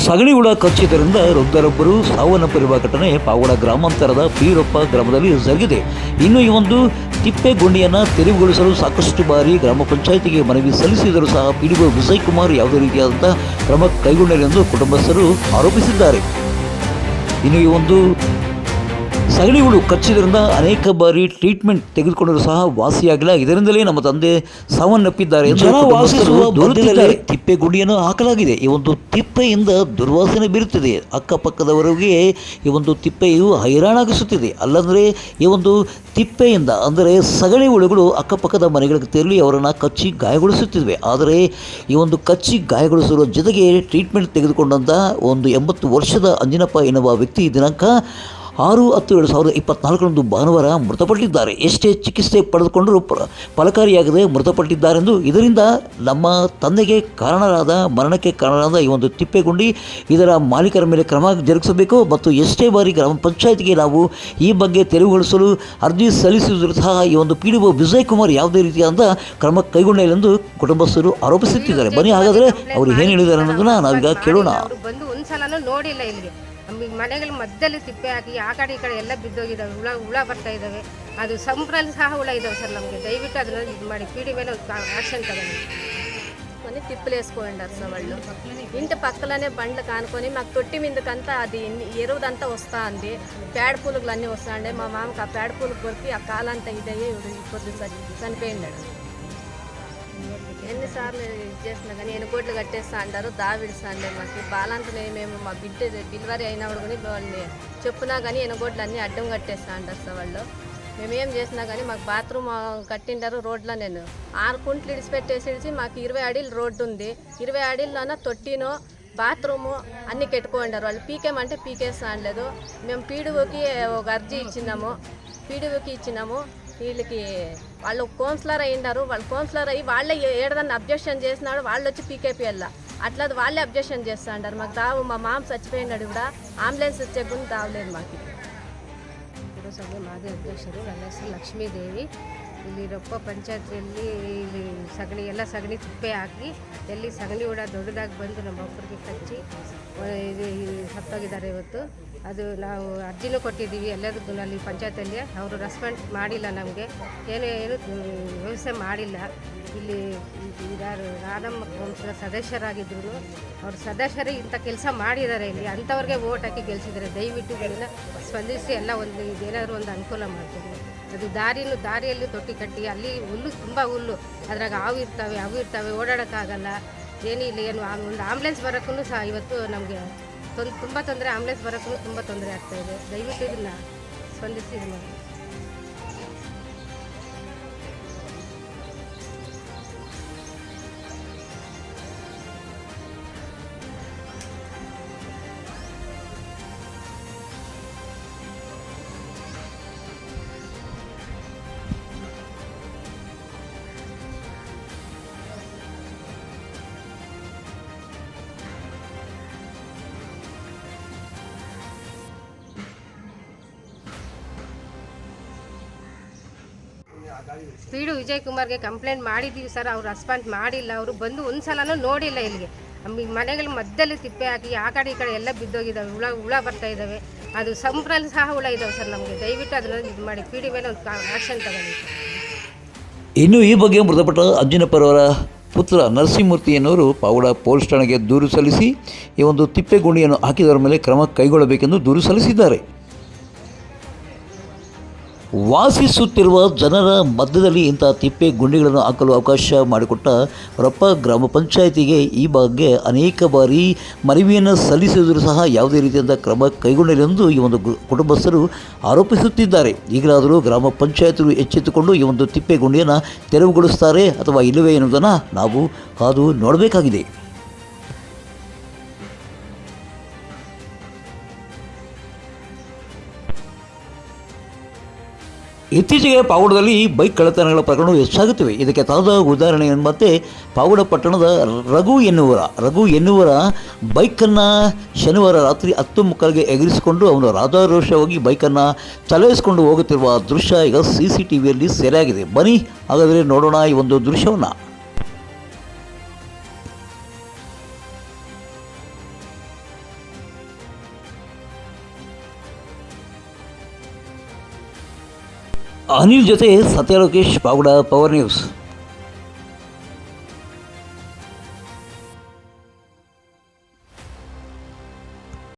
ಸಗಣಿ ಹುಳ ಕಚ್ಚಿದ್ದರಿಂದ ವೃದ್ಧರೊಬ್ಬರು ಸಾವನ್ನಪ್ಪಿರುವ ಘಟನೆ ಪಾವಗಡ ಗ್ರಾಮಾಂತರದ ಬೀರಪ್ಪ ಗ್ರಾಮದಲ್ಲಿ ಜರುಗಿದೆ. ಇನ್ನು ಈ ಒಂದು ತಿಪ್ಪೆ ಗುಂಡಿಯನ್ನು ತೆರವುಗೊಳಿಸಲು ಸಾಕಷ್ಟು ಬಾರಿ ಗ್ರಾಮ ಪಂಚಾಯಿತಿಗೆ ಮನವಿ ಸಲ್ಲಿಸಿದರೂ ಸಹ ಪಿಡಿಒ ವಿಜಯ್ ಕುಮಾರ್ ಯಾವುದೇ ರೀತಿಯಾದಂಥ ಕ್ರಮ ಕೈಗೊಂಡಿಲ್ಲ ಎಂದು ಕುಟುಂಬಸ್ಥರು ಆರೋಪಿಸಿದ್ದಾರೆ. ಇನ್ನು ಈ ಒಂದು ಸಗಣಿ ಹುಳು ಕಚ್ಚಿದ್ರಿಂದ ಅನೇಕ ಬಾರಿ ಟ್ರೀಟ್ಮೆಂಟ್ ತೆಗೆದುಕೊಂಡರೂ ಸಹ ವಾಸಿಯಾಗಿಲ್ಲ. ಇದರಿಂದಲೇ ನಮ್ಮ ತಂದೆ ಸಾವನ್ನಪ್ಪಿದ್ದಾರೆ ಎಂದು ವಾಸಿಸುವ ತಿಪ್ಪೆ ಗುಂಡಿಯನ್ನು ಹಾಕಲಾಗಿದೆ. ಈ ಒಂದು ತಿಪ್ಪೆಯಿಂದ ದುರ್ವಾಸನೆ ಬೀರುತ್ತಿದೆ. ಅಕ್ಕಪಕ್ಕದವರಿಗೆ ಈ ಒಂದು ತಿಪ್ಪೆಯು ಹೈರಾಣಾಗಿಸುತ್ತಿದೆ. ಅಲ್ಲಂದರೆ ಈ ಒಂದು ತಿಪ್ಪೆಯಿಂದ ಅಂದರೆ ಸಗಣಿ ಹುಳುಗಳು ಅಕ್ಕಪಕ್ಕದ ಮನೆಗಳಿಗೆ ತೆರಳಿ ಅವರನ್ನು ಕಚ್ಚಿ ಗಾಯಗೊಳಿಸುತ್ತಿವೆ. ಆದರೆ ಈ ಒಂದು ಕಚ್ಚಿ ಗಾಯಗೊಳಿಸುವ ಜೊತೆಗೆ ಟ್ರೀಟ್ಮೆಂಟ್ ತೆಗೆದುಕೊಂಡಂಥ ಒಂದು 80 ವರ್ಷದ ಅಂಜಿನಪ್ಪ ಎನ್ನುವ ವ್ಯಕ್ತಿ ದಿನಾಂಕ 6/10/2024 ಭಾನುವಾರ ಮೃತಪಟ್ಟಿದ್ದಾರೆ. ಎಷ್ಟೇ ಚಿಕಿತ್ಸೆ ಪಡೆದುಕೊಂಡರೂ ಫಲಕಾರಿಯಾಗದೆ ಮೃತಪಟ್ಟಿದ್ದಾರೆಂದು, ಇದರಿಂದ ನಮ್ಮ ತಂದೆಗೆ ಕಾರಣರಾದ ಮರಣಕ್ಕೆ ಕಾರಣರಾದ ಈ ಒಂದು ತಿಪ್ಪೆಗುಂಡಿ ಇದರ ಮಾಲೀಕರ ಮೇಲೆ ಕ್ರಮ ಜರುಗಿಸಬೇಕು ಮತ್ತು ಎಷ್ಟೇ ಬಾರಿ ಗ್ರಾಮ ಪಂಚಾಯತ್ಗೆ ನಾವು ಈ ಬಗ್ಗೆ ತೆರವುಗೊಳಿಸಲು ಅರ್ಜಿ ಸಲ್ಲಿಸಿದರೂ ಸಹ ಈ ಒಂದು ಪಿಡಿಒ ವಿಜಯ್ ಕುಮಾರ್ ಯಾವುದೇ ರೀತಿಯಾದ ಕ್ರಮ ಕೈಗೊಂಡಿಲ್ಲ ಎಂದು ಕುಟುಂಬಸ್ಥರು ಆರೋಪಿಸುತ್ತಿದ್ದಾರೆ. ಬನ್ನಿ ಹಾಗಾದರೆ ಅವರು ಏನು ಹೇಳಿದ್ದಾರೆ ಅನ್ನೋದನ್ನ ನಾವೀಗ ಕೇಳೋಣ. ನೋಡಿಲ್ಲ ಇಲ್ಲಿಗೆ ನಮಗೆ ಮನೆಗಳ ಮಧ್ಯದಲ್ಲಿ ತಿಪ್ಪೆ ಹಾಕಿ ಆ ಕಡೆ ಈ ಕಡೆ ಎಲ್ಲ ಬಿದ್ದೋಗಿದ್ದಾವೆ. ಹುಳ ಬರ್ತಾ ಇದ್ದಾವೆ. ಅದು ಸಂಪ್ರಲ್ಲಿ ಸಹ ಹುಳ ಇದ್ದಾವೆ ಸರ್. ನಮಗೆ దయವಿಟ್ಟು ಅದನ್ನ ಇದು ಮಾಡಿ పీడి ಮೇಲೆ ಒಂದು యాక్షన్ తగండి. కొని తిప్పలేసుకోండారు సార్ వాళ్ళు. ఇంటి పక్కలనే బండ్లు కానుకొని మాకు తొట్టి మీదకంతా అది ఎరువుదంతా వస్తూ ఉంది. పేడ పులుగులు అన్నీ వస్తాండే. మా మామకి ఆ పేడ పులుగు కొరికి ఆ కాలంతా ఇదయ్యి కొద్ది చనిపోయిండాడు. ఎన్నిసార్లు ఇది చేసినా కానీ ఎనుకోట్లు కట్టేస్తా అంటారు. దావిడిస్తా అండే మాకు బాలంతనే మేము మా బిడ్డ డెలివరీ అయినప్పుడు కానీ వాళ్ళని చెప్పినా కానీ ఎనుకోట్లు అన్నీ అడ్డం కట్టేస్తా అంటారు సార్ వాళ్ళు. మేమేం చేసినా కానీ మాకు బాత్రూమ్ కట్టిండారు రోడ్లో. నేను 6 కుంట్లు ఇడిచిపెట్టేసి మాకు 20 అడీలు రోడ్డు ఉంది. 20 అడీల్లోన తొట్టినో బాత్రూము అన్నీ కట్టుకోండారు వాళ్ళు. పీకేమంటే పీకేస్తా అనలేదు. మేము పీడిఓకి ఒక అర్జీ ఇచ్చినాము. వీళ్ళకి వాళ్ళు కౌన్సిలర్ అయ్యిండారు. వాళ్ళు కౌన్సిలర్ అయ్యి వాళ్ళే ఏడదన్నా అబ్జెక్షన్ చేసినాడు. వాళ్ళు వచ్చి పీకేపీఎల్ల అట్లా వాళ్ళే అబ్జెక్షన్ చేస్తూ ఉంటారు. మాకు దావు మా మామ చచ్చిపోయినాడు కూడా అంబులెన్స్ వచ్చే గురించి దావలేదు మాకు. ಪುರಸಭೆ ಮಾಜಿ ಅಧ್ಯಕ್ಷರು ನನ್ನ ಹೆಸರು ಲಕ್ಷ್ಮೀದೇವಿ. ಇಲ್ಲಿ ರೊಪ್ಪ ಪಂಚಾಯತಿಯಲ್ಲಿ ಇಲ್ಲಿ ಎಲ್ಲ ಸಗಣಿ ತಿಪ್ಪೆ ಹಾಕಿ ಎಲ್ಲಿ ಸಗಣಿ ಹುಳ ದೊಡ್ಡದಾಗಿ ಬಂದು ನಮ್ಮ ಒಬ್ಬರಿಗೆ ಕಚ್ಚಿ ಸತ್ತೋಗಿದ್ದಾರೆ ಇವತ್ತು. ಅದು ನಾವು ಅರ್ಜಿನೂ ಕೊಟ್ಟಿದ್ದೀವಿ ಎಲ್ಲದಕ್ಕೂ ಅಲ್ಲಿ ಪಂಚಾಯತಿಯಲ್ಲಿ. ಅವರು ರೆಸ್ಪಾನ್ಸ್ ಮಾಡಿಲ್ಲ. ನಮಗೆ ಏನು ವ್ಯವಸ್ಥೆ ಮಾಡಿಲ್ಲ. ಇಲ್ಲಿ ರಾಧಮ್ಮ ವಂಶದ ಸದಸ್ಯರಾಗಿದ್ದರು. ಅವ್ರ ಸದಸ್ಯರೇ ಇಂಥ ಕೆಲಸ ಮಾಡಿದ್ದಾರೆ. ಇಲ್ಲಿ ಅಂಥವ್ರಿಗೆ ಓಟ್ ಹಾಕಿ ಗೆಲ್ಲಿಸಿದ್ದಾರೆ. ದಯವಿಟ್ಟು ಇದನ್ನು ಸ್ಪಂದಿಸಿ ಎಲ್ಲ ಒಂದು ಇದೇನಾದರೂ ಒಂದು ಅನುಕೂಲ ಮಾಡ್ತೀವಿ. ಅದು ದಾರಿಯಲ್ಲಿ ತೊಟ್ಟಿ ಕಟ್ಟಿ ಅಲ್ಲಿ ಹುಲ್ಲು ತುಂಬ ಹುಲ್ಲು, ಅದ್ರಾಗ ಹಾವು ಇರ್ತವೆ ಓಡಾಡೋಕ್ಕಾಗಲ್ಲ. ಏನಿಲ್ಲ ಏನು ಒಂದು ಆಂಬುಲೆನ್ಸ್ ಬರೋಕ್ಕೂ ಸಹ ಇವತ್ತು ನಮಗೆ ತುಂಬ ತೊಂದರೆ. ಆಂಬುಲೆನ್ಸ್ ಬರೋಕ್ಕೂ ತುಂಬ ತೊಂದರೆ ಆಗ್ತಾಯಿದೆ. ದಯವಿಟ್ಟು ಇದನ್ನು ಸ್ಪಂದಿಸಿ ಇದು ಮಾಡಿ. ಪಿಡಿಒ ವಿಜಯ್ ಕುಮಾರ್ಗೆ ಕಂಪ್ಲೇಂಟ್ ಮಾಡಿದ್ದೀವಿ ಸರ್. ಅವ್ರು ರೆಸ್ಪಾನ್ಸ್ ಮಾಡಿಲ್ಲ. ಅವರು ಬಂದು ಒಂದು ಸಲನೂ ನೋಡಿಲ್ಲ ಇಲ್ಲಿಗೆ. ನಮಗೆ ಮನೆಗಳ ಮಧ್ಯದಲ್ಲಿ ತಿಪ್ಪೆ ಹಾಕಿ ಆ ಕಡೆ ಈ ಕಡೆ ಎಲ್ಲ ಬಿದ್ದೋಗಿದ್ದಾವೆ. ಹುಳ ಬರ್ತಾ ಇದ್ದಾವೆ. ಅದು ಸಂಪ್ರಲ್ಲಿ ಸಹ ಹುಳ ಇದ್ದಾವೆ ಸರ್. ನಮಗೆ ದಯವಿಟ್ಟು ಅದನ್ನು ಇದು ಮಾಡಿ ಪೀಡಿ ಮೇಲೆ ಒಂದು ಆ್ಯಕ್ಷನ್ ತಗೊಳ್ಳಿ. ಇನ್ನು ಈ ಬಗ್ಗೆ ಮೃತಪಟ್ಟ ಅಂಜಿನಪ್ಪರವರ ಪುತ್ರ ನರಸಿಂಹಮೂರ್ತಿ ಎನ್ನುವರು ಪಾವಗಡ ಪೊಲೀಸ್ ಠಾಣೆಗೆ ದೂರು ಸಲ್ಲಿಸಿ ಈ ಒಂದು ತಿಪ್ಪೆ ಗುಂಡಿಯನ್ನು ಹಾಕಿದವರ ಮೇಲೆ ಕ್ರಮ ಕೈಗೊಳ್ಳಬೇಕೆಂದು ದೂರು ಸಲ್ಲಿಸಿದ್ದಾರೆ. ವಾಸಿಸುತ್ತಿರುವ ಜನರ ಮಧ್ಯದಲ್ಲಿ ಇಂಥ ತಿಪ್ಪೆ ಗುಂಡಿಗಳನ್ನು ಹಾಕಲು ಅವಕಾಶ ಮಾಡಿಕೊಟ್ಟ ರೊಪ್ಪ ಗ್ರಾಮ ಪಂಚಾಯಿತಿಗೆ ಈ ಬಗ್ಗೆ ಅನೇಕ ಬಾರಿ ಮನವಿಯನ್ನು ಸಲ್ಲಿಸಿದರೂ ಸಹ ಯಾವುದೇ ರೀತಿಯಾದ ಕ್ರಮ ಕೈಗೊಂಡಿಲ್ಲ ಎಂದು ಈ ಒಂದು ಕುಟುಂಬಸ್ಥರು ಆರೋಪಿಸುತ್ತಿದ್ದಾರೆ. ಈಗಲಾದರೂ ಗ್ರಾಮ ಪಂಚಾಯತಿಗಳು ಎಚ್ಚೆತ್ತುಕೊಂಡು ಈ ಒಂದು ತಿಪ್ಪೆ ಗುಂಡಿಯನ್ನು ತೆರವುಗೊಳಿಸುತ್ತಾರೆ ಅಥವಾ ಇಲ್ಲವೇ ಎನ್ನುವುದನ್ನು ನಾವು ಕಾದು ನೋಡಬೇಕಾಗಿದೆ. ಇತ್ತೀಚೆಗೆ ಪಾವಗಡದಲ್ಲಿ ಬೈಕ್ ಕಳ್ಳತನಗಳ ಪ್ರಕರಣಗಳು ಹೆಚ್ಚಾಗುತ್ತಿವೆ. ಇದಕ್ಕೆ ತಾಜಾ ಉದಾಹರಣೆ ಎಂಬಂತೆ ಪಾವಗಡ ಪಟ್ಟಣದ ರಘು ಎನ್ನುವರ ಬೈಕನ್ನು ಶನಿವಾರ ರಾತ್ರಿ 10:30ಗೆ ಎಗರಿಸಿಕೊಂಡು ಅವನು ರಾಜಾರೋಷವಾಗಿ ಬೈಕನ್ನು ಚಲಾಯಿಸಿಕೊಂಡು ಹೋಗುತ್ತಿರುವ ದೃಶ್ಯ ಈಗ CCTVಯಲ್ಲಿ ಸೆರೆಯಾಗಿದೆ. ಬನ್ನಿ ಹಾಗಾದರೆ ನೋಡೋಣ ಈ ಒಂದು ದೃಶ್ಯವನ್ನು. ಅನಿಲ್ ಜೊತೆ ಸತ್ಯ ಲೋಕೇಶ್ ಪಾವಗಡ ಪವರ್ ನ್ಯೂಸ್.